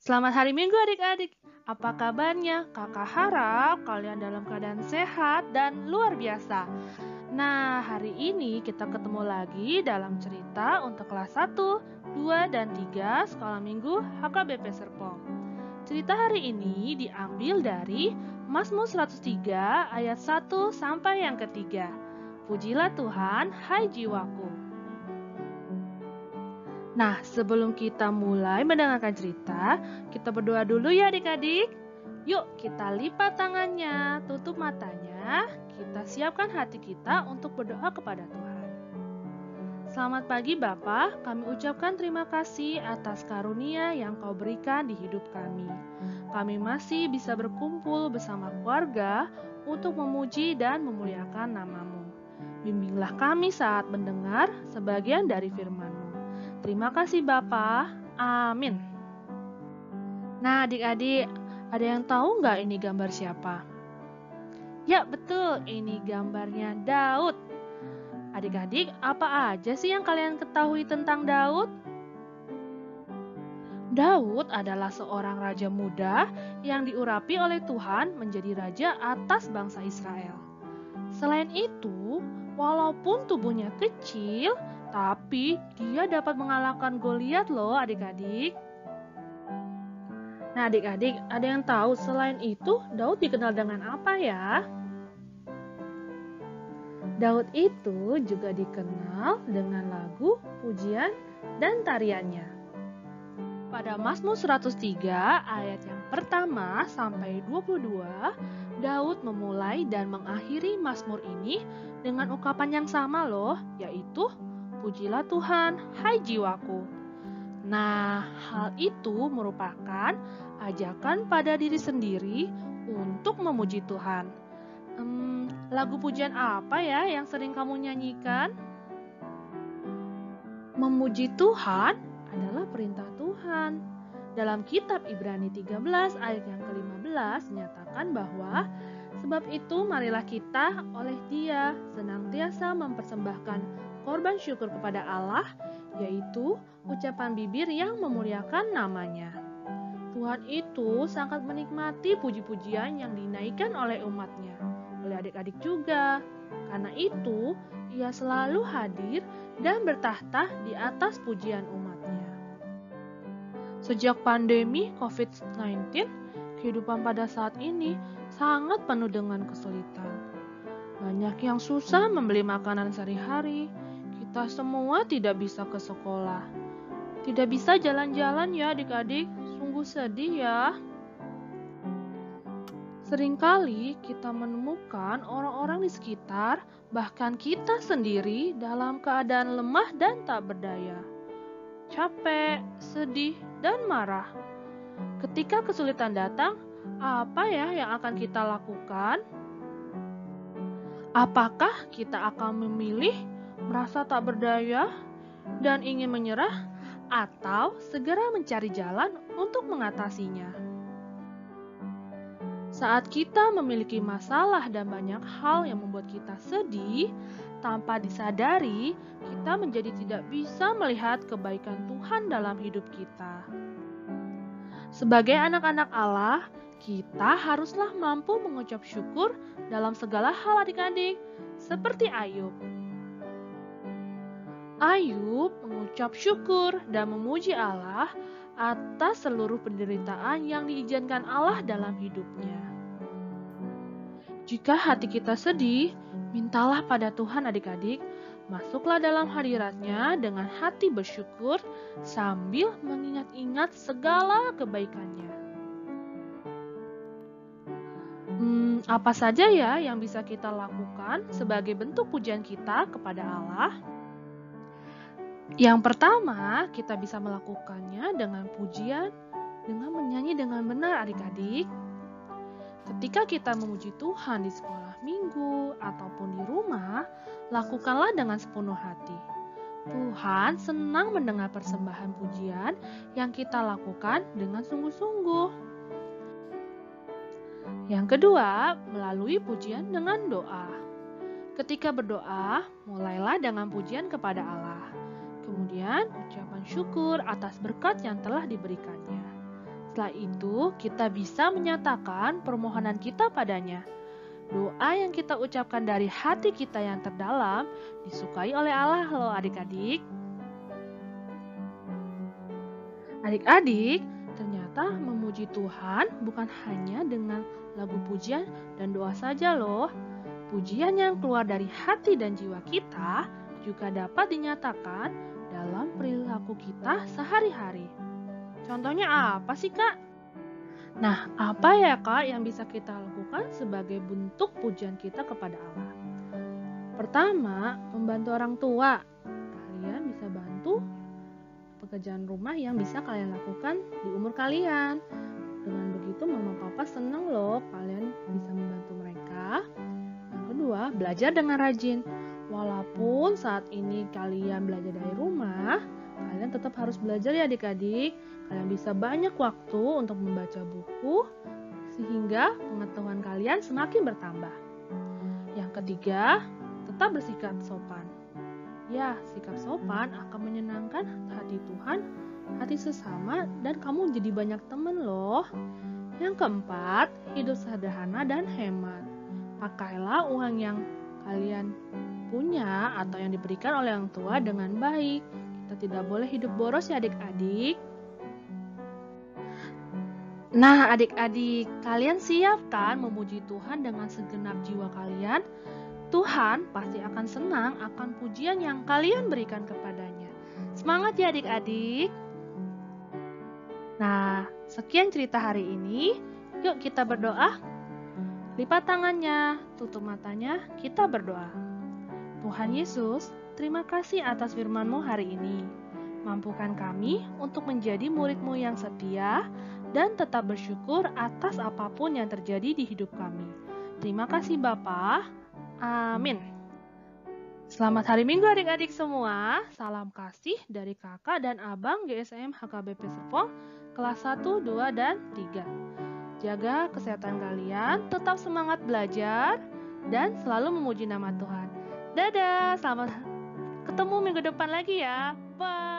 Selamat hari Minggu adik-adik. Apa kabarnya? Kakak harap kalian dalam keadaan sehat dan luar biasa. Nah, hari ini kita ketemu lagi dalam cerita untuk kelas 1, 2, dan 3 Sekolah Minggu HKBP Serpong. Cerita hari ini diambil dari Mazmur 103 ayat 1 sampai yang ketiga. Pujilah Tuhan, hai jiwaku. Nah, sebelum kita mulai mendengarkan cerita, kita berdoa dulu ya adik-adik. Yuk, kita lipat tangannya, tutup matanya, kita siapkan hati kita untuk berdoa kepada Tuhan. Selamat pagi Bapa, kami ucapkan terima kasih atas karunia yang Kau berikan di hidup kami. Kami masih bisa berkumpul bersama keluarga untuk memuji dan memuliakan nama-Mu. Bimbinglah kami saat mendengar sebagian dari firman-Mu. Terima kasih Bapa. Amin. Nah adik-adik, ada yang tahu nggak ini gambar siapa? Ya betul, ini gambarnya Daud. Adik-adik, apa aja sih yang kalian ketahui tentang Daud? Daud adalah seorang raja muda yang diurapi oleh Tuhan menjadi raja atas bangsa Israel. Selain itu, walaupun tubuhnya kecil, tapi dia dapat mengalahkan Goliat loh adik-adik. Nah adik-adik, ada yang tahu selain itu Daud dikenal dengan apa ya? Daud itu juga dikenal dengan lagu, pujian, dan tariannya. Pada Mazmur 103 ayat yang pertama sampai 22, Daud memulai dan mengakhiri Mazmur ini dengan ungkapan yang sama loh, yaitu pujilah Tuhan, hai jiwaku. Nah, hal itu merupakan ajakan pada diri sendiri untuk memuji Tuhan. Lagu pujian apa ya yang sering kamu nyanyikan? Memuji Tuhan adalah perintah Tuhan. Dalam kitab Ibrani 13 ayat yang ke-15 menyatakan bahwa sebab itu marilah kita oleh Dia senantiasa mempersembahkan korban syukur kepada Allah, yaitu ucapan bibir yang memuliakan namanya. Tuhan itu sangat menikmati puji-pujian yang dinaikkan oleh umatnya, oleh adik-adik juga. Karena itu, Ia selalu hadir dan bertahta di atas pujian umatnya. Sejak pandemi COVID-19, kehidupan pada saat ini sangat penuh dengan kesulitan. Banyak yang susah membeli makanan sehari-hari. Kita semua tidak bisa ke sekolah. Tidak bisa jalan-jalan ya adik-adik, sungguh sedih ya. Seringkali kita menemukan orang-orang di sekitar, bahkan kita sendiri dalam keadaan lemah dan tak berdaya. Capek, sedih, dan marah. Ketika kesulitan datang, apa ya yang akan kita lakukan? Apakah kita akan memilih merasa tak berdaya dan ingin menyerah, atau segera mencari jalan untuk mengatasinya? Saat kita memiliki masalah dan banyak hal yang membuat kita sedih, tanpa disadari, kita menjadi tidak bisa melihat kebaikan Tuhan dalam hidup kita. Sebagai anak-anak Allah, kita haruslah mampu mengucap syukur dalam segala hal adik-adik, seperti Ayub. Ayub mengucap syukur dan memuji Allah atas seluruh penderitaan yang diizinkan Allah dalam hidupnya. Jika hati kita sedih, mintalah pada Tuhan adik-adik, masuklah dalam hadirat-Nya dengan hati bersyukur sambil mengingat-ingat segala kebaikannya. Apa saja ya yang bisa kita lakukan sebagai bentuk pujian kita kepada Allah? Yang pertama, kita bisa melakukannya dengan pujian, dengan menyanyi dengan benar adik-adik. Ketika kita memuji Tuhan di sekolah minggu ataupun di rumah, lakukanlah dengan sepenuh hati. Tuhan senang mendengar persembahan pujian yang kita lakukan dengan sungguh-sungguh. Yang kedua, melalui pujian dengan doa. Ketika berdoa, mulailah dengan pujian kepada Allah. Kemudian, ucapan syukur atas berkat yang telah diberikannya. Setelah itu, kita bisa menyatakan permohonan kita padanya. Doa yang kita ucapkan dari hati kita yang terdalam disukai oleh Allah loh adik-adik. Adik-adik, ternyata memuji Tuhan bukan hanya dengan lagu pujian dan doa saja loh. Pujian yang keluar dari hati dan jiwa kita juga dapat dinyatakan dalam perilaku kita sehari-hari. Contohnya apa sih, Kak? Nah, apa ya, Kak, yang bisa kita lakukan sebagai bentuk pujian kita kepada Allah? Pertama, membantu orang tua. Kalian bisa bantu pekerjaan rumah yang bisa kalian lakukan di umur kalian. Dengan begitu, mama papa senang loh kalian bisa membantu mereka. Yang kedua, belajar dengan rajin. Walaupun saat ini kalian belajar dari rumah, kalian tetap harus belajar ya adik-adik. Kalian bisa banyak waktu untuk membaca buku sehingga pengetahuan kalian semakin bertambah. Yang ketiga, tetap bersikap sopan. Ya, sikap sopan akan menyenangkan hati Tuhan, hati sesama, dan kamu jadi banyak teman loh. Yang keempat, hidup sederhana dan hemat. Pakailah uang yang kalian punya atau yang diberikan oleh orang tua dengan baik. Kita tidak boleh hidup boros ya adik-adik. Nah adik-adik, kalian siap kan memuji Tuhan dengan segenap jiwa kalian? Tuhan pasti akan senang akan pujian yang kalian berikan kepadanya. Semangat ya adik-adik. Nah, sekian cerita hari ini. Yuk kita berdoa. Lipat tangannya, tutup matanya, kita berdoa. Tuhan Yesus, terima kasih atas firman-Mu hari ini. Mampukan kami untuk menjadi murid-Mu yang setia dan tetap bersyukur atas apapun yang terjadi di hidup kami. Terima kasih Bapa. Amin. Selamat hari Minggu adik-adik semua. Salam kasih dari kakak dan abang GSM HKBP Serpong kelas 1, 2, dan 3. Jaga kesehatan kalian, tetap semangat belajar, dan selalu memuji nama Tuhan. Dadah, selamat ketemu minggu depan lagi ya. Bye.